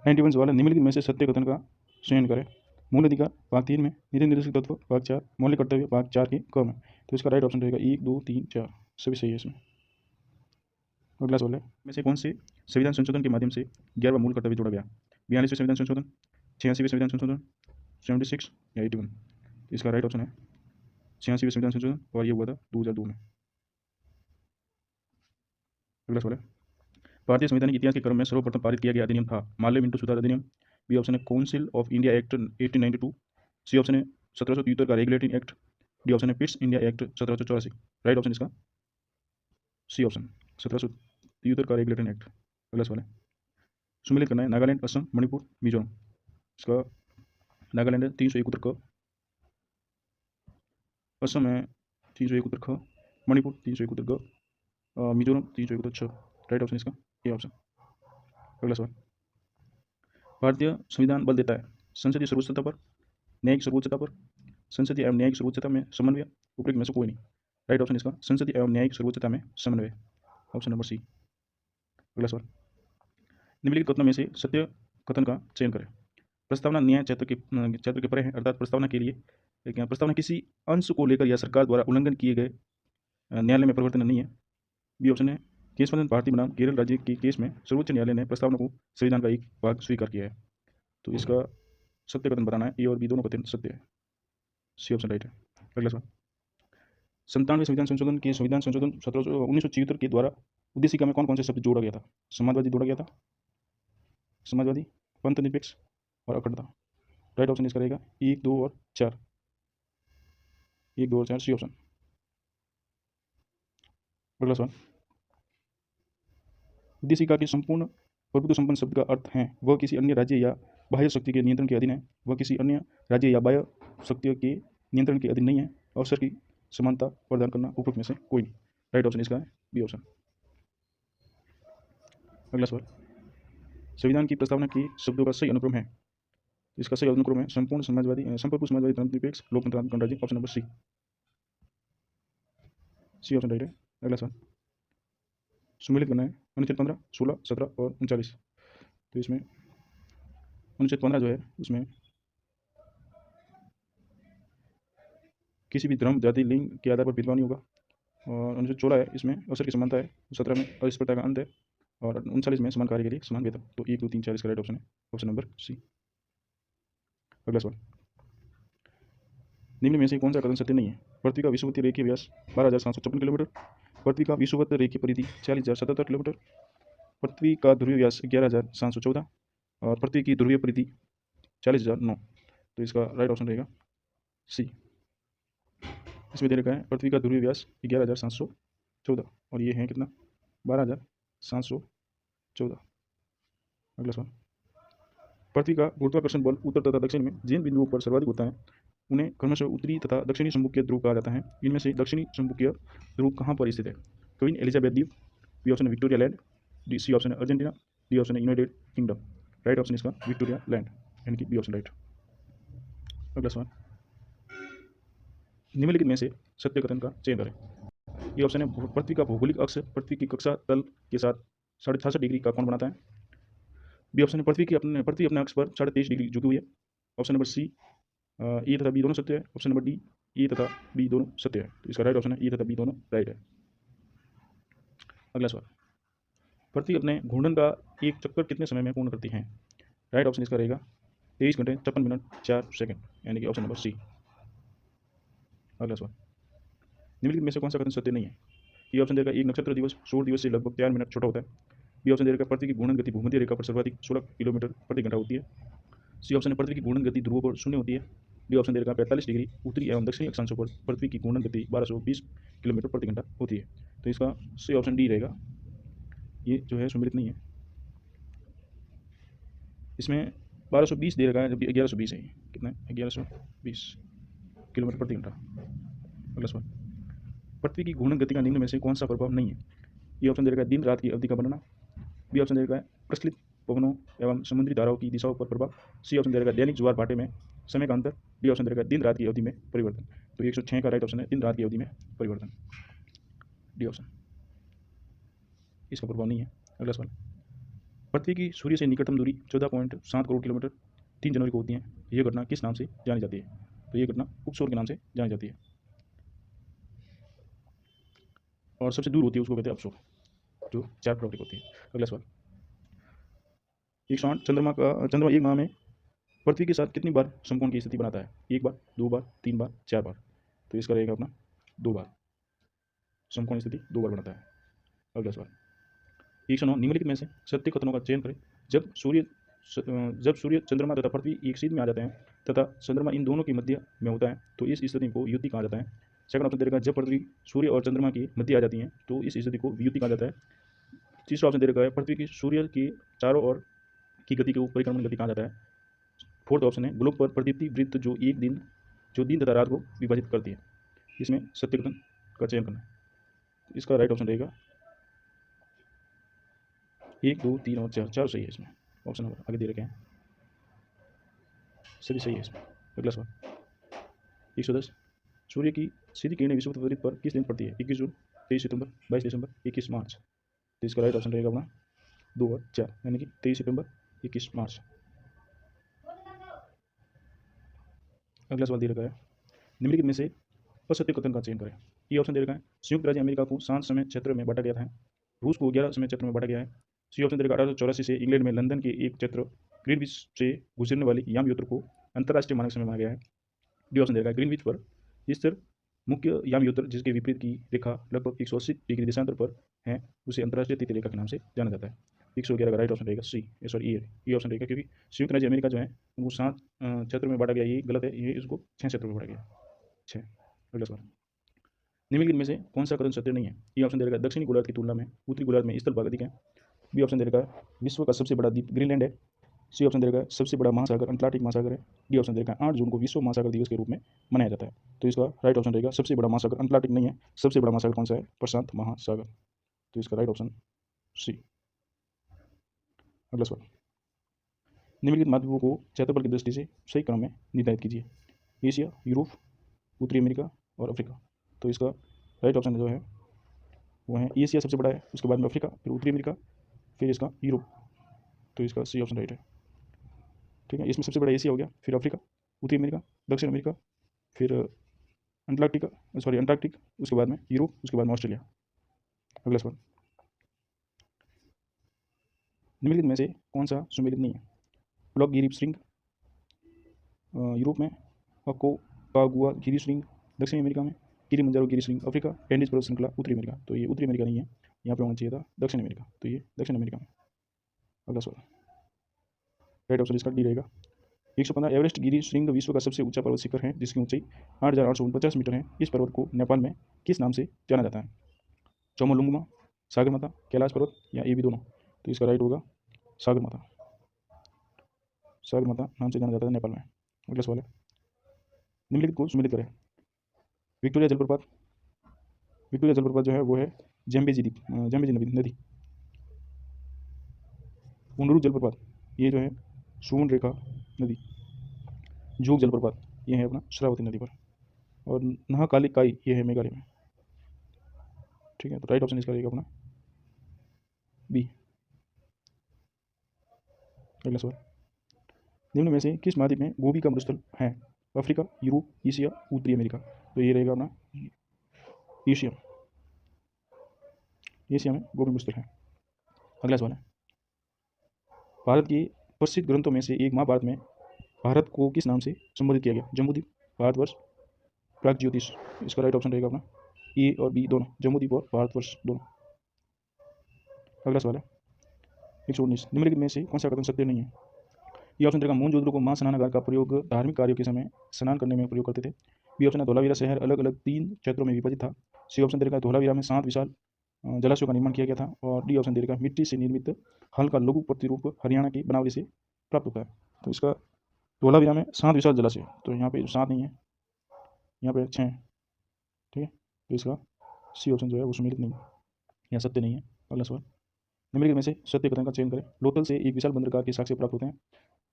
91 सवाल है, निम्नलिखित में से सत्य कथन का चयन करें। मूल अधिकार भाग 3 में, नीति निर्देशक तत्व भाग 4, मौलिक कर्तव्य भाग 4 के क में। तो इसका राइट ऑप्शन रहेगा 1, 2, 3, 4 सभी सही है इसमें। अगला सवाल है, में से कौन से संविधान संशोधन के माध्यम से 11वां मूल कर्तव्य जोड़ा गया? 42वें संविधान संशोधन, 86वें संविधान संशोधन, 76 या 81? तो इसका राइट ऑप्शन है 86वें संविधान संशोधन और ये हुआ था 2002 में। अगला सवाल है, भारतीय संवैधानिक इतिहास के क्रम में सर्वप्रथम पारित किया गया अधिनियम था? माल्य मिंटो सुधार अधिनियम, बी ऑप्शन है council of India act 1892, C option है 1773 का रेगुलेटिंग एक्ट, डी ऑप्शन है Pitt's India act 1784। Right option इसका सी ऑप्शन 1773 का रेगुलेटिंग एक्ट। अगला सवाल है, सुमेलित करना है, नागालैंड, असम, मणिपुर, मिजोरम। इसका नागालैंड है 371 क, असम है 371 ख, मणिपुर 371 ग, मिजोरम 371 छ। राइट ऑप्शन इसका ए ऑप्शन। अगला सवाल, भारतीय संविधान बल देता है संसदीय सर्वोच्चता पर, न्यायिक सर्वोच्चता पर, संसदीय एवं न्यायिक सर्वोच्चता में समन्वय, उपयुक्त में से कोई नहीं। राइट ऑप्शन इसका संसदीय एवं न्यायिक सर्वोच्चता में समन्वय, ऑप्शन नंबर सी। अगला सवाल, निम्नलिखित कथनों में से सत्य कथन का चयन करें। प्रस्तावना न्याय क्षेत्र के परे है, अर्थात प्रस्तावना के लिए प्रस्तावना किसी अंश को लेकर या सरकार द्वारा उल्लंघन किए गए न्यायालय में परिवर्तन नहीं है। बी ऑप्शन है, केशवनंद भारती बनाम केरल राज्य के केस में सर्वोच्च न्यायालय ने प्रस्तावना को संविधान का एक भाग स्वीकार किया है। तो इसका सत्य कथन बताना है, ए और बी दोनों कथन सत्य है, सी ऑप्शन राइट है। अगला सवाल, 97वें संविधान संशोधन के संविधान संशोधन 1976 के द्वारा उद्देशिका में कौन कौन से शब्द जोड़ा गया था? समाजवादी जोड़ा गया था, समाजवादी, पंथ निरपेक्ष और अखंडता। राइट ऑप्शन इसका रहेगा 1, 2 और 4, 1, 2 और 4 सी ऑप्शन। अगला सवाल, उद्देशिका के संपूर्ण प्रभुत्व संपन्न शब्द का अर्थ है वह किसी अन्य राज्य या बाह्य शक्ति के नियंत्रण के अधीन है, वह किसी अन्य राज्य या बाह्य शक्तियों के नियंत्रण के अधीन नहीं है, अवसर की समानता प्रदान करना, उपयुक्त में से कोई नहीं। राइट ऑप्शन इसका है बी ऑप्शन। अगला सवाल, संविधान की प्रस्तावना के शब्दों का सही अनुक्रम है? इसका सही अनुक्रम है संपूर्ण समाजवादी, संप्रभु समाजवादी, धर्मनिरपेक्ष, लोकतंत्रात्मक गणराज्य, option number C, C option right है। अगला सवाल, सुमेलित करना है अनुच्छेद 15, 16, 17 और 39। तो इसमें अनुच्छेद 15 जो है उसमें किसी भी धर्म, जाति, लिंग के आधार पर भेदभाव नहीं होगा, और अनुच्छेद 16 है इसमें अवसर की समानता है, 17 में अस्पृश्यता का अंत है, और 39 में समान कार्य के लिए समान वेतन। तो 1, 2, 3, 4 इसका राइट ऑप्शन है, ऑप्शन नंबर सी। अगला सवाल, निम्न में से कौन सा कथन सत्य नहीं है? पृथ्वी का विषुवतीय रेखीय व्यास 12,756 किलोमीटर, पृथ्वी का विषुवत रेखीय परिधि 40,077 किलोमीटर, पृथ्वी का ध्रुवीय व्यास 11,714 और पृथ्वी की ध्रुवीय परिधि 40,009। तो इसका राइट ऑप्शन रहेगा सी। इसमें दे रखा है पृथ्वी का ध्रुवीय व्यास 11,714 और ये है कितना 12,714। अगला सवाल, पृथ्वी का गुरुत्वाकर्षण बल उत्तर तथा दक्षिण में जिन बिंदुओं पर सर्वाधिक होता है उन्हें क्रमशः उत्तरी तथा दक्षिणी संभुकीय ध्रुव कहा जाता है। इनमें से दक्षिणी संभुकीय ध्रुव कहाँ पर स्थित है? क्वीन एलिजाबेथ द्वीप, बी ऑप्शन है Victoria Land, D C option है अर्जेंटीना, डी ऑप्शन है यूनाइटेड किंगडम। राइट ऑप्शन इसका विक्टोरिया लैंड, यानी कि बी ऑप्शन राइट। अगला सवाल, निम्नलिखित में से सत्य कथन का चयन करें। ये ऑप्शन है पृथ्वी का भौगोलिक अक्ष पृथ्वी की कक्षा तल के साथ 66.5 डिग्री का कोण बनाता है। बी ऑप्शन है पृथ्वी अपने अक्ष पर 23.5 डिग्री झुकी हुई है। ऑप्शन नंबर सी ए तथा बी दोनों सत्य है। ऑप्शन नंबर डी ए तथा बी दोनों सत्य है। तो इसका राइट ऑप्शन है ए तथा बी दोनों राइट है। अगला सवाल, पृथ्वी अपने घूर्णन का एक चक्कर कितने समय में पूर्ण करती है? राइट ऑप्शन इसका रहेगा 23 घंटे 56 मिनट 4 सेकंड, यानी कि ऑप्शन नंबर सी। अगला सवाल, निम्नलिखित में से कौन सा कथन सत्य नहीं है? ये ऑप्शन देगा एक नक्षत्र दिवस सूर्य दिवस से लगभग 4 मिनट छोटा होता है। बी ऑप्शन देगा पृथ्वी की घूर्णन गति भूमध्य रेखा पर सर्वाधिक 16 किलोमीटर प्रति घंटा होती है। सी ऑप्शन है पृथ्वी की घूर्णन गति ध्रुवों पर शून्य होती है। डी ऑप्शन देगा 45 डिग्री उत्तरी एवं दक्षिणी अक्षांशों पर पृथ्वी की घूर्णन गति 1220 किलोमीटर प्रति घंटा होती है। तो इसका सी ऑप्शन डी रहेगा, ये जो है सुमेलित नहीं है। इसमें 1220 दे रखा है जबकि 1120 है। कितना है? 1120 किलोमीटर प्रति घंटा। अगला सवाल, पृथ्वी की घूर्णन गति का निम्न में से कौन सा प्रभाव नहीं है? ये ऑप्शन दे रखा है दिन रात की अवधि का बनना। बी ऑप्शन दे रखा है प्रचलित पवनों एवं समुद्री धाराओं की दिशाओं पर प्रभाव। सी ऑप्शन दे रखा है दैनिक ज्वार भाटे में समय का अंतर। डी ऑप्शन दे रखा है दिन रात की अवधि में परिवर्तन। तो 106 का राइट ऑप्शन है दिन रात की अवधि में परिवर्तन, डी ऑप्शन, इसका प्रभाव नहीं है। अगला सवाल, पृथ्वी की सूर्य से निकटतम दूरी 14.7 करोड़ किलोमीटर 3 जनवरी को होती है। यह घटना किस नाम से जानी जाती है? तो ये घटना उपसौर के नाम से जानी जाती है। और सबसे दूर होती है उसको कहते हैं अपसौर, जो 4 फरवरी को होती है। अगला सवाल, चंद्रमा एक माह में पृथ्वी के साथ कितनी बार समकोण की स्थिति बनाता है? 1 बार, 2 बार, 3 बार, 4 बार? तो इसका रहेगा अपना 2 बार, समकोण स्थिति 2 बार बनाता है। अगला सवाल, 109 निम्नलिखित में से सत्य कथनों का चयन करें। जब सूर्य चंद्रमा तथा पृथ्वी एक सीध में आ जाते हैं तथा चंद्रमा इन दोनों के मध्य में होता है तो इस स्थिति को युति कहा जाता है। सेकंड ऑप्शन दे रखा है, जब पृथ्वी सूर्य और चंद्रमा के मध्य आ जाती है तो इस स्थिति को वियुति कहा जाता है। तीसरा ऑप्शन दे रखा है, पृथ्वी की सूर्य के चारों ओर की गति को परिक्रमण गति कहा जाता है। फोर्थ ऑप्शन है, ग्लोब पर प्रदीप्ति वृत्त जो दिन तथा रात को विभाजित करती है। इसमें सत्य कथन का चयन करना है। इसका राइट ऑप्शन रहेगा 1, 2, 3 और 4। 4 सही है इसमें। ऑप्शन नंबर आगे दे रखे हैं, सभी सही है इसमें। अगला सवाल, 110 सूर्य की सीधी किरणें विषुवत वृत्त पर किस दिन पड़ती है? 21 जून, 23 सितंबर, 22 दिसंबर, 21 मार्च? तो इसका राइट ऑप्शन रहेगा अपना 2 और 4, यानी कि 23 सितंबर, 21 मार्च। अगला सवाल दे रखा है, निम्नलिखित में से असत्य कथन का चयन करें। ये ऑप्शन दे रखा है, संयुक्त राज्य अमेरिका को 7 समय क्षेत्र में बांटा गया था, रूस को 11 समय क्षेत्र में बांटा गया है। सी ऑप्शन दे रखा, 1884 से इंग्लैंड में लंदन के एक क्षेत्र ग्रीनविच से गुजरने वाली याम योत्र को अंतर्राष्ट्रीय मानक समय माना गया है। डी ऑप्शन दे रखा है, ग्रीनविच पर स्थिर मुख्य याम योत्र जिसके विपरीत की रेखा लगभग 180 डिग्री देशांतर पर है उसे अंतर्राष्ट्रीय तिथि रेखा के नाम से जाना जाता है। 111 का राइट ऑप्शन रहेगा सी, सॉरी ये ऑप्शन रहेगा, क्योंकि संयुक्त राज्य अमेरिका जो है वो 7 क्षेत्र में बांटा गया, ये गलत है, ये इसको 6 क्षेत्र में बांटा गया। 6। अगला सवाल, निम्नलिखित में से कौन सा कथन सत्य नहीं है? ये ऑप्शन दे रखा है, दक्षिणी गोलार्ध की तुलना में उत्तरी गोलार्ध में स्थल भाग अधिक है। बी ऑप्शन दे रखा है, विश्व का सबसे बड़ा द्वीप ग्रीनलैंड है। सी ऑप्शन दे रखा है, सबसे बड़ा महासागर अंटार्कटिक महासागर है। डी ऑप्शन दे रखा है, 8 जून को विश्व महासागर दिवस के रूप में मनाया जाता है। तो इसका राइट ऑप्शन रहेगा, सबसे बड़ा महासागर अंटार्कटिक नहीं है, सबसे बड़ा महासागर कौन सा है? प्रशांत महासागर। तो इसका राइट ऑप्शन सी। अगला सवाल, निम्नलिखित महाद्वीपों को क्षेत्रफल की दृष्टि से सही क्रम में निर्धारित कीजिए। एशिया, यूरोप, उत्तरी अमेरिका और अफ्रीका। तो इसका राइट ऑप्शन जो है वो है एशिया सबसे बड़ा है, उसके बाद में अफ्रीका, फिर उत्तरी अमेरिका, फिर इसका यूरोप। तो इसका सी ऑप्शन राइट है। ठीक है, इसमें सबसे बड़ा एशिया हो गया, फिर अफ्रीका, उत्तरी अमेरिका, दक्षिण अमेरिका, फिर अंटार्कटिक, उसके बाद में यूरोप, उसके बाद में ऑस्ट्रेलिया। अगला सवाल, निम्नलिखित में से कौन सा सुमेलित नहीं है? ब्लॉक गिरी श्रृंग यूरोप में, अकोकागुआ गिरी श्रृंग दक्षिण अमेरिका में, किलिमंजारो गिरी श्रृंग अफ्रीका, एंडीज पर्वत श्रृंखला उत्तरी अमेरिका। तो ये उत्तरी अमेरिका नहीं है, यहाँ पे होना चाहिए था दक्षिण अमेरिका, तो ये दक्षिण अमेरिका में। अगला सवाल, राइट ऑप्शन इसका डी रहेगा। 115 एवरेस्ट गिरी श्रृंग विश्व का सबसे ऊंचा पर्वत शिखर है जिसकी ऊंचाई 8,849 मीटर है। इस पर्वत को नेपाल में किस नाम से जाना जाता है? चौमोलुंगमा, सागरमाथा, कैलाश पर्वत या ये भी दोनों? तो इसका राइट होगा सागरमाथा। सागरमाथा नाम से जाना जाता है नेपाल में। अगला सवाल है, निम्नलिखित को सुमेलित करें। विक्टोरिया जलप्रपात जो है वो है जैम्बेजी नदी। उंडरू जलप्रपात ये जो है सुवर्ण रेखा नदी। जोग जलप्रपात ये है अपना श्रावती नदी पर। और नहाकालिकाई ये है मेघालय में। ठीक है, तो राइट ऑप्शन इसका रहेगा अपना बी। अगला सवाल, निम्न में से किस महाद्वीप में गोभी का मरुस्थल है? अफ्रीका, यूरोप, एशिया, उत्तरी अमेरिका। तो ये रहेगा अपना एशिया में गोभी मरुस्थल है। अगला सवाल है, भारत के प्रसिद्ध ग्रंथों में से एक महाभारत में भारत को किस नाम से संबोधित किया गया? जम्बूद्वीप, भारतवर्ष, प्रागज्योतिष। इसका राइट ऑप्शन रहेगा अपना ए और बी दोनों, जम्बूद्वीप और भारतवर्ष दोनों। अगला सवाल है 119 निम्नलिखित में से कौन सा कथन सत्य नहीं है? ये ऑप्शन रहेगा, मोहनजोदड़ो को मां स्नानागार का प्रयोग धार्मिक कार्यों के समय स्नान करने में प्रयोग करते थे। बी ऑप्शन है, धोलावीरा शहर अलग अलग 3 क्षेत्रों में विभाजित था। सी ऑप्शन दे रखा है, धोलावीरा में 7 विशाल जलाशयों का निर्माण किया गया था। और डी ऑप्शन दे रखा है, मिट्टी से निर्मित हल का लघु प्रतिरूप हरियाणा की बनावली से प्राप्त होता है। तो इसका धोलावीरा में 7 विशाल जलाशय, तो यहाँ पे 7 नहीं है, यहाँ पे 6 है। ठीक है, तो इसका सी ऑप्शन जो है वो सुमेलित नहीं है, यहाँ सत्य नहीं है। अगला सवाल, निम्नलिखित में से सत्य कथन का चयन करें। लोथल से एक विशाल बंदरगाह के साक्ष्य प्राप्त होते हैं।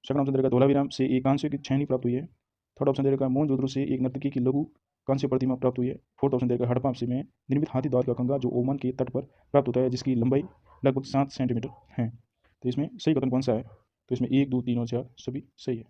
सेकंड ऑप्शन दे रखा है, धोलावीरा से एक कांस्य की छेनी प्राप्त हुई है। थर्ड ऑप्शन दे रखा है, मोहनजोदड़ो से एक नर्तकी की लघु कांस्य प्रतिमा प्राप्त हुई है। फोर्थ ऑप्शन दे रखा है, हड़प्पा से में निर्मित हाथी दांत का कंगा जो ओमान के तट पर प्राप्त होता है जिसकी लंबाई लगभग 7 सेंटीमीटर है। तो इसमें सही कथन कौन सा है? तो इसमें 1, 2, 3 और 4 सभी सही है।